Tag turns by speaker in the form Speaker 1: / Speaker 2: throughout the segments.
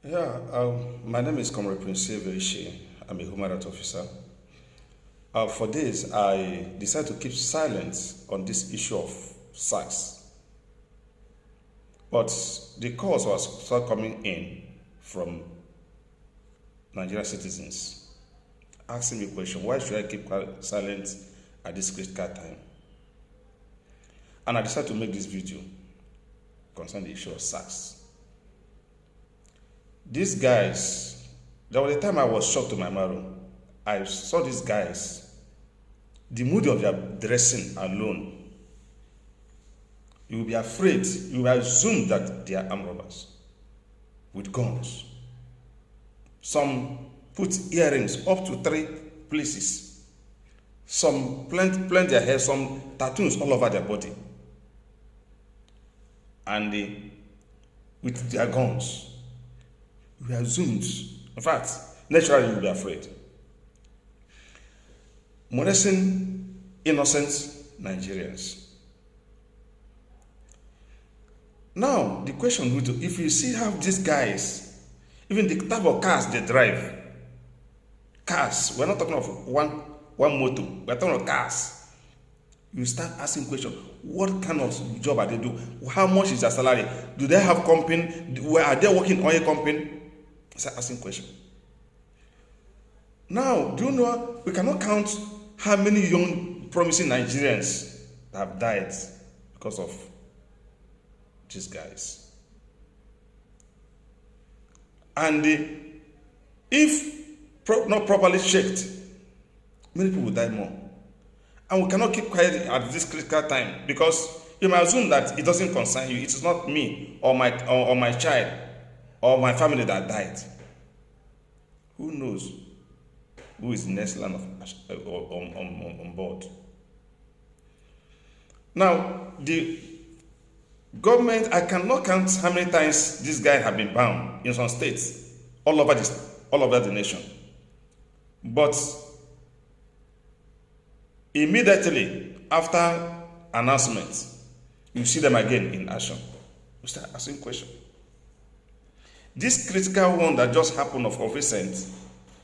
Speaker 1: My name is Comrade Prince Severishi. I'm a human rights officer. For this, I decided to keep silent on this issue of SACS. But the calls was start coming in from Nigerian citizens asking me a question: why should I keep silent at this critical time? And I decided to make this video concerning the issue of SACS. These guys, there was a time I was shocked to my marrow. I saw these guys, the mood of their dressing alone, you will be afraid, you will assume that they are armed robbers with guns. Some put earrings up to 3 places. Some plant their hair, some tattoos all over their body. And with their guns. We assumed, in fact, naturally you will be afraid. Molesting innocent Nigerians. Now, the question would be, if you see how these guys, even the type of cars they drive, cars, we're not talking of one motor, we're talking of cars. You start asking questions. What kind of job are they doing? How much is their salary? Do they have company? Are they working on a company? Start asking questions. Now, do you know, we cannot count how many young, promising Nigerians have died because of these guys. And if not properly checked, many people will die more. And we cannot keep quiet at this critical time, because you may assume that it doesn't concern you. It is not me or my child or my family that died. Who knows who is the next line on board? Now, the government, I cannot count how many times these guys have been bound in some states all over the nation. But immediately after announcement, you see them again in action. We start asking questions. This critical one that just happened of recent,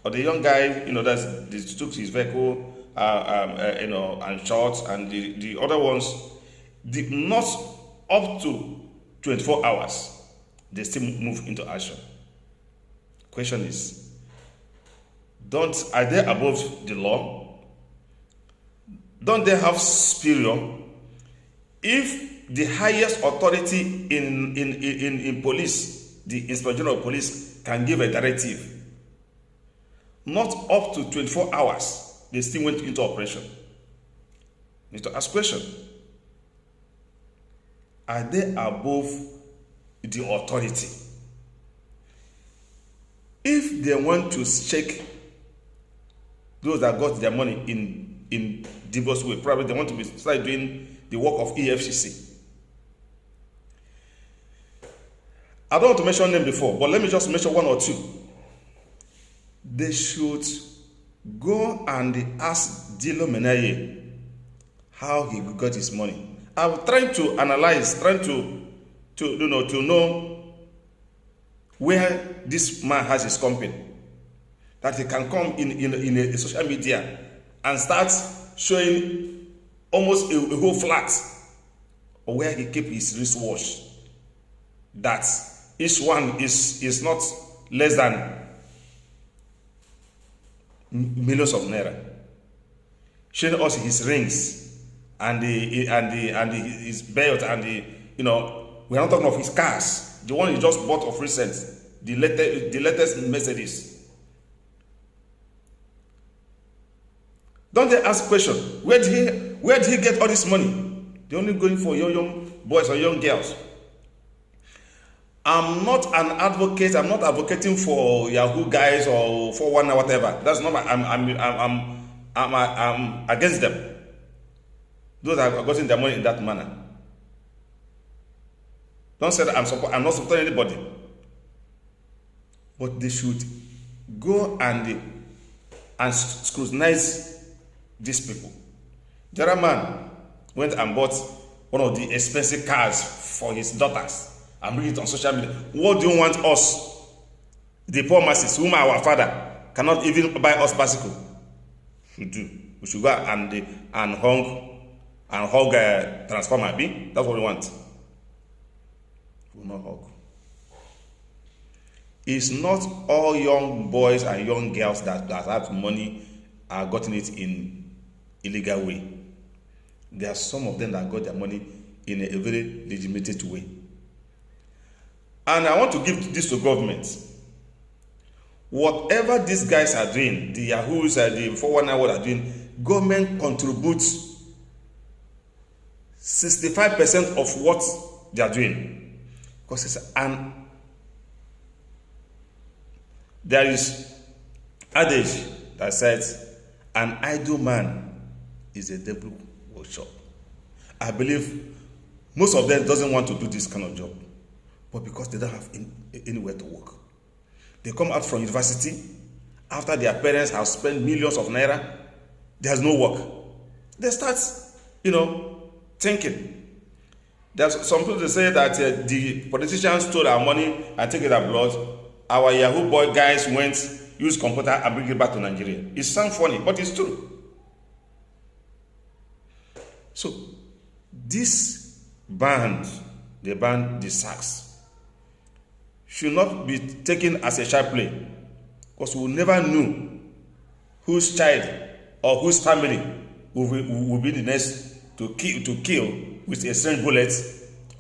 Speaker 1: or the young guy, that took his vehicle, and shot, and the other ones did not up to 24 hours. They still move into action. Question is, are they above the law? Don't they have superior? If the highest authority in police, the Inspector General of Police, can give a directive, not up to 24 hours, they still went into operation. You need to ask question. Are they above the authority? If they want to check those that got their money in diverse way, probably they want to start doing the work of EFCC. I don't want to mention them before, but let me just mention one or two. They should go and ask Dilo Menaye how he got his money. I'm trying to analyze, trying to know where this man has his company, that he can come in a social media and start showing almost a whole flat of where he keep his wristwatch, that each one is not less than millions of naira, showing us his rings and his belt and we're not talking of his cars, the one he just bought of recent, the latest Mercedes. Don't they ask question, where did he get all this money? They're only going for young boys or young girls. I'm not an advocate. I'm not advocating for Yahoo guys or for one or whatever. That's not my. I'm against them. Those that are getting their money in that manner. Don't say that I'm not supporting anybody. But they should go and scrutinize these people. The other man went and bought one of the expensive cars for his daughters and bring it on social media. What do you want us the poor masses, whom our father cannot even buy us bicycle, should do. We should go and hug transformer. That's what we want. We will not hug. It's not all young boys and young girls that have money are gotten it in illegal way. There are some of them that got their money in a very legitimate way. And I want to give this to government. Whatever these guys are doing, the Yahoos and the 419 are doing, government contributes 65% of what they are doing. Because there is adage that says, an idle man is a devil workshop. I believe most of them doesn't want to do this kind of job, but because they don't have anywhere to work. They come out from university after their parents have spent millions of naira. There's no work. They start, thinking. There's some people that say that the politicians stole our money and take it abroad. Our Yahoo boy guys went, use computer and bring it back to Nigeria. It sounds funny, but it's true. So, this band, the band, the sax, should not be taken as a child play, because we will never know whose child or whose family will be the next to kill with a strange bullet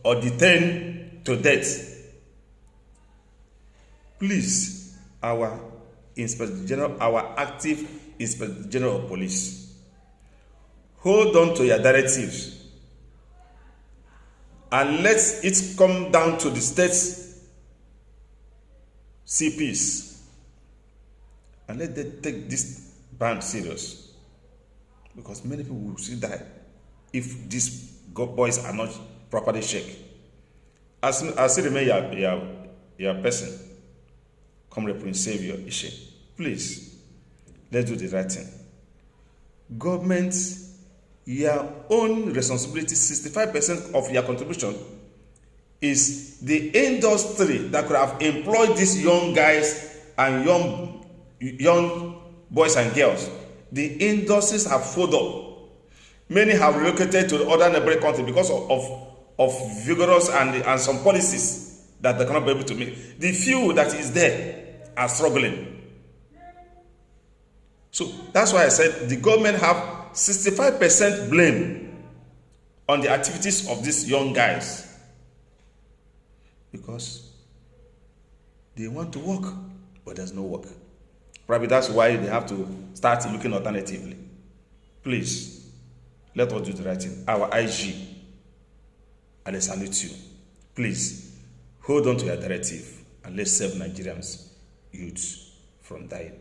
Speaker 1: or detain to death. Please, our Inspector General, our active Inspector General of Police, hold on to your directives and let it come down to the states CPs and let them take this ban serious, because many people will still die if these boys are not properly checked. As still remain your person, Comrade Prince Savior Ishe, please, let's do the right thing. Government, your own responsibility, 65% of your contribution is the industry that could have employed these young guys and young boys and girls. The industries have folded up. Many have relocated to other neighboring countries because of vigorous and some policies that they cannot be able to make. The few that is there are struggling. So that's why I said the government have 65% blame on the activities of these young guys, because they want to work, but there's no work. Probably that's why they have to start looking alternatively. Please, let us do the right thing. Our IG, and I salute you. Please, hold on to your directive and let's save Nigerians' youths from dying.